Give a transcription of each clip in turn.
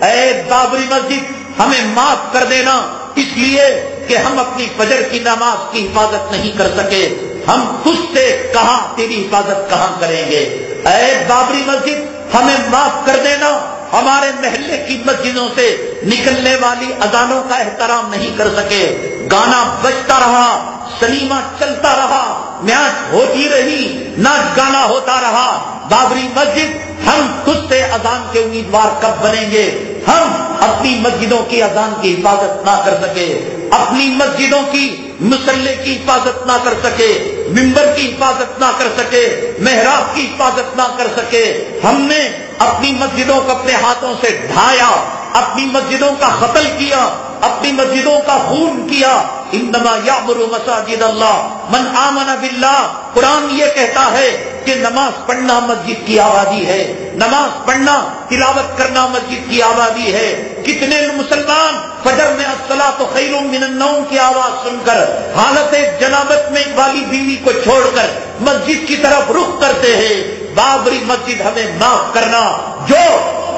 اے بابری مسجد ہمیں معاف کر دینا، اس لیے کہ ہم اپنی فجر کی نماز کی حفاظت نہیں کر سکے، ہم تجھ سے کہاں تیری حفاظت کہاں کریں گے۔ اے بابری مسجد ہمیں معاف کر دینا، ہمارے محلے کی مسجدوں سے نکلنے والی اذانوں کا احترام نہیں کر سکے، گانا بجتا رہا، سنیما چلتا رہا، میچ ہوتی رہی، ناچ گانا ہوتا رہا۔ بابری مسجد ہم تجھ سے اذان کے امیدوار کب بنیں گے؟ ہم اپنی مسجدوں کی اذان کی حفاظت نہ کر سکے، اپنی مسجدوں کی مصلی کی حفاظت نہ کر سکے، ممبر کی حفاظت نہ کر سکے، محراب کی حفاظت نہ کر سکے، ہم نے اپنی مسجدوں کو اپنے ہاتھوں سے ڈھایا، اپنی مسجدوں کا قتل کیا، اپنی مسجدوں کا خون کیا۔ انما یعمر مساجد اللہ من آمن باللہ، قرآن یہ کہتا ہے کہ نماز پڑھنا مسجد کی آبادی ہے، نماز پڑھنا تلاوت کرنا مسجد کی آبادی ہے۔ کتنے مسلمان فجر میں الصلاۃ خیر من النوم کی آواز سن کر حالت جنابت میں والی بیوی کو چھوڑ کر مسجد کی طرف رخ کرتے ہیں۔ بابری مسجد ہمیں معاف کرنا، جو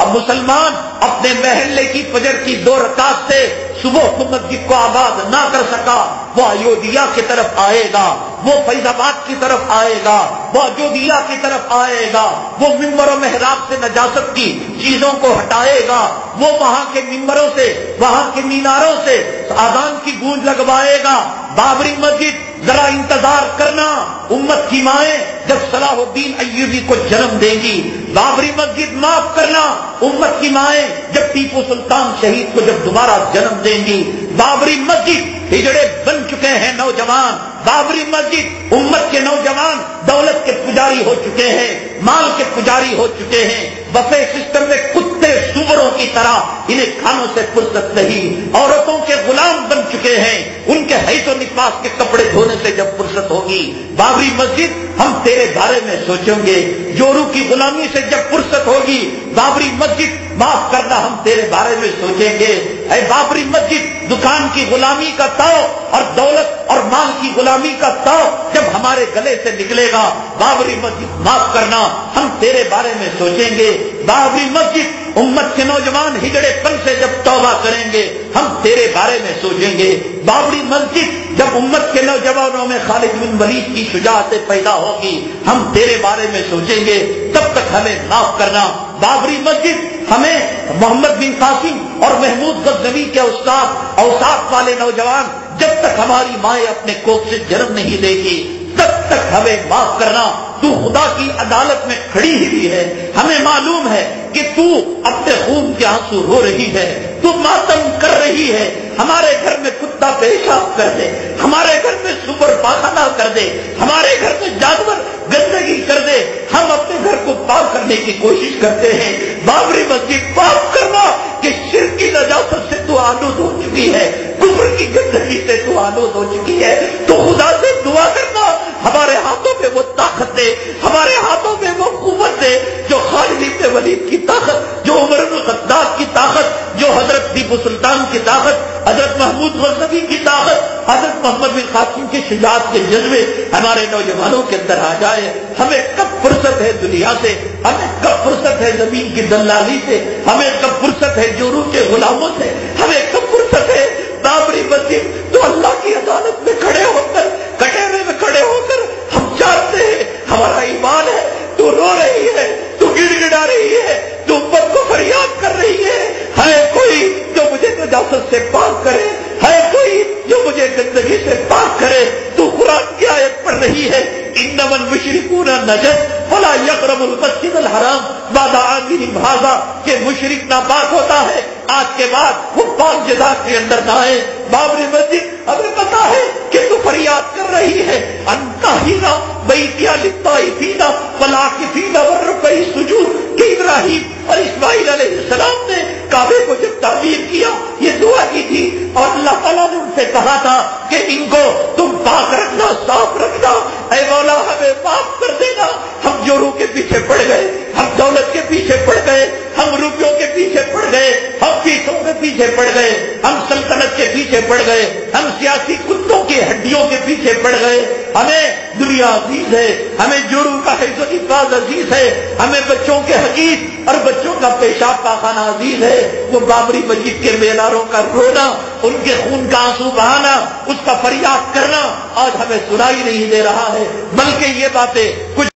اب مسلمان اپنے محلے کی فجر کی 2 رکعت سے صبح کو مسجد کو آباد نہ کر سکا، وہ ایودھیا کی طرف آئے گا، وہ فیض آباد کی طرف آئے گا، وہ اجودھیا کی طرف آئے گا، وہ ممبر و محراب سے نجاست کی چیزوں کو ہٹائے گا، وہ وہاں کے ممبروں سے، وہاں کے میناروں سے اذان کی گونج لگوائے گا۔ بابری مسجد ذرا انتظار کرنا، امت کی مائیں جب صلاح الدین ایوبی کو جنم دیں گی، بابری مسجد معاف کرنا، امت کی مائیں جب ٹیپو سلطان شہید کو جب دوبارہ جنم دیں گی۔ بابری مسجد ہجڑے بن چکے ہیں نوجوان، بابری مسجد امت کے نوجوان دولت کے پجاری ہو چکے ہیں، مال کے پجاری ہو چکے ہیں، بفے سسٹم میں کتے سوروں کی طرح انہیں کھانوں سے فرصت نہیں، عورتوں کے غلام بن چکے ہیں، ان کے حیث و نفاس کے کپڑے دھونے سے جب فرصت ہوگی۔ بابری مسجد ہم تیرے بارے میں سوچیں گے، جورو کی غلامی سے جب فرصت ہوگی، بابری مسجد معاف کرنا ہم تیرے بارے میں سوچیں گے۔ اے بابری مسجد دکان کی غلامی کا تاؤ اور دولت اور مال کی غلامی کا تاؤ جب ہمارے گلے سے نکلے گا، بابری مسجد معاف کرنا ہم تیرے بارے میں سوچیں گے۔ بابری مسجد امت کے نوجوان ہجڑے پن سے جب توبہ کریں گے، ہم تیرے بارے میں سوچیں گے۔ بابری مسجد جب امت کے نوجوانوں میں خالد بن ولید کی شجاعت پیدا ہوگی، ہم تیرے بارے میں سوچیں گے، تب تک ہمیں معاف کرنا۔ بابری مسجد ہمیں محمد بن قاسم اور محمود غزنوی کے استاد اوصاف والے نوجوان جب تک ہماری مائیں اپنے کوکھ سے جنم نہیں دے گی، تب تک ہمیں معاف کرنا۔ تو خدا کی عدالت میں کھڑی ہوئی ہے، ہمیں معلوم ہے کہ تو اپنے خون کے آنسو رو رہی ہے، تو ماتم کر رہی ہے۔ ہمارے گھر میں کتا پیشاب کر دے، ہمارے گھر میں سور پاخانہ کر دے، ہمارے گھر میں جانور گندگی کر دے، ہم اپنے گھر کو پاک کرنے کی کوشش کرتے ہیں۔ بابری مسجد پاک کرنا کہ شرک کی نجاست سے تو آلود ہو چکی ہے، کفر کی گندگی سے تو آلود ہو چکی ہے۔ تو خدا سے دعا کرنا ہمارے ہاتھوں میں وہ طاقت دے، ہمارے ہاتھوں میں وہ قوت دے جو خالد بن ولید کی طاقت، جو عمر بن الخطاب کی طاقت، جو حضرت ٹیپو سلطان کی طاقت، حضرت محمود غزنوی کی طاقت، حضرت محمد بن قاسم کی شجاعت کے جذبے ہمارے نوجوانوں کے اندر آ جائے۔ ہمیں کب فرصت ہے دنیا سے، ہمیں کب فرصت ہے زمین کی دلالی سے، ہمیں کب فرصت ہے جورو کے غلاموں سے، ہمیں کب فرصت ہے۔ بابری مسجد تو اللہ کی عدالت میں کھڑے ہو کر، کٹہرے میں کھڑے ہو کر ہم جانتے ہیں ہمارا ایمان ہے، تو رو رہی ہے، تو گڑ گڑا رہی ہے، تو امت کو فریاد کر رہی ہے کوئی جو مجھے نجاست سے پاک کرے، ہے کوئی جو مجھے گندگی سے پاک کرے۔ تو قرآن کی آیت پڑھ رہی ہے، انما المشرکون نجس فلا یقربوا المسجد الحرام بعد عامهم هذا، کہ مشرک ناپاک ہوتا ہے، آج کے بعد وہ پاک جگہ کے اندر نہ آئے۔ بابری مسجد ہمیں پتا ہے کہ تو فریاد کر رہی ہے، انتہینا بیتیا للطائفین والعاکفین والرکع السجود، کہ ابراہیم اور اسماعیل علیہ السلام نے کعبے کو جب تعمیر کیا یہ دعا کی تھی، اور اللہ تعالیٰ نے ان سے کہا تھا کہ ان کو تم پاک رکھنا، صاف رکھنا۔ اے مولا ہمیں معاف کر دینا، ہم جورو کے پیچھے پڑ گئے، ہم دولت کے پیچھے پڑ گئے، ہم روپیوں کے پیچھے پڑ گئے، ہم پیسوں کے پیچھے پڑ گئے، ہم سلطنت کے پیچھے پیچھے پڑ گئے، ہم سیاسی کتوں کی ہڈیوں کے پیچھے پڑ گئے. ہمیں دنیا عزیز ہے، ہمیں جوڑوں کا حفظ و حفاظ عزیز ہے، ہمیں بچوں کے حقیق اور بچوں کا پیشاب پاخانہ عزیز ہے. وہ بابری مسجد کے میناروں کا رونا، ان کے خون کا آنسو بہانا، اس کا فریاد کرنا آج ہمیں سنائی نہیں دے رہا ہے، بلکہ یہ باتیں کچھ